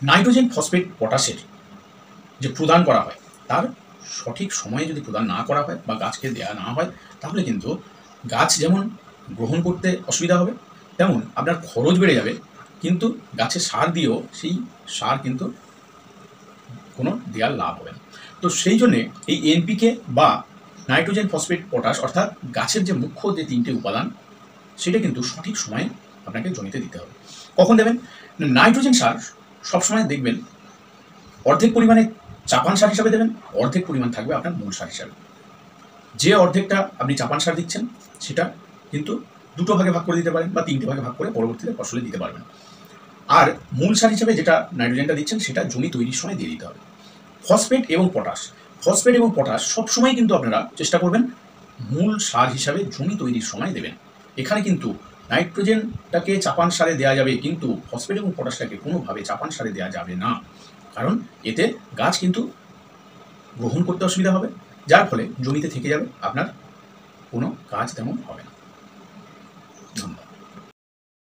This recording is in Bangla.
নাইট্রোজেন, ফসফেট, পটাশের যে প্রদান করা হয় তার সঠিক সময়ে যদি প্রদান না করা হয় বা গাছকে দেওয়া না হয়, তাহলে কিন্তু গাছ যেমন গ্রহণ করতে অসুবিধা হবে, তেমন আপনার খরচ বেড়ে যাবে, কিন্তু গাছে সার দিয়েও সেই সার কিন্তু কোনো দেওয়ার লাভ হবে না। তো সেই জন্যে এই এনপিকে বা নাইট্রোজেন, ফসফেট, পটাশ অর্থাৎ গাছের যে মুখ্য যে তিনটে উপাদান, সেটা কিন্তু সঠিক সময়ে আপনাকে জমিতে দিতে হবে। কখন দেবেন? নাইট্রোজেন সার সবসময় দেখবেন অর্ধেক পরিমাণে চাপান সার হিসাবে দেবেন, অর্ধেক পরিমাণ থাকবে আপনার মূল সার হিসাবে। যে অর্ধেকটা আপনি চাপান সার দিচ্ছেন সেটা কিন্তু দুটো ভাগে ভাগ করে দিতে পারেন বা তিনটে ভাগে ভাগ করে পরবর্তীতে ফসলে দিতে পারবেন। আর মূল সার হিসাবে যেটা নাইট্রোজেনটা দিচ্ছেন সেটা জমি তৈরির সময় দিয়ে দিতে হবে। ফসফেট এবং পটাশ সবসময় কিন্তু আপনারা চেষ্টা করবেন মূল সার হিসাবে জমি তৈরির সময় দেবেন। এখানে কিন্তু নাইট্রোজেনটাকে চাপান সারে দেওয়া যাবে, কিন্তু ফসফেট এবং পটাশটাকে কোনোভাবে চাপান সারে দেওয়া যাবে না, কারণ এতে গাছ কিন্তু গ্রহণ করতে অসুবিধা হবে, যার ফলে জমিতে থেকে যাবে, আপনার কোনো কাজ তেমন হবে না। ধন্যবাদ।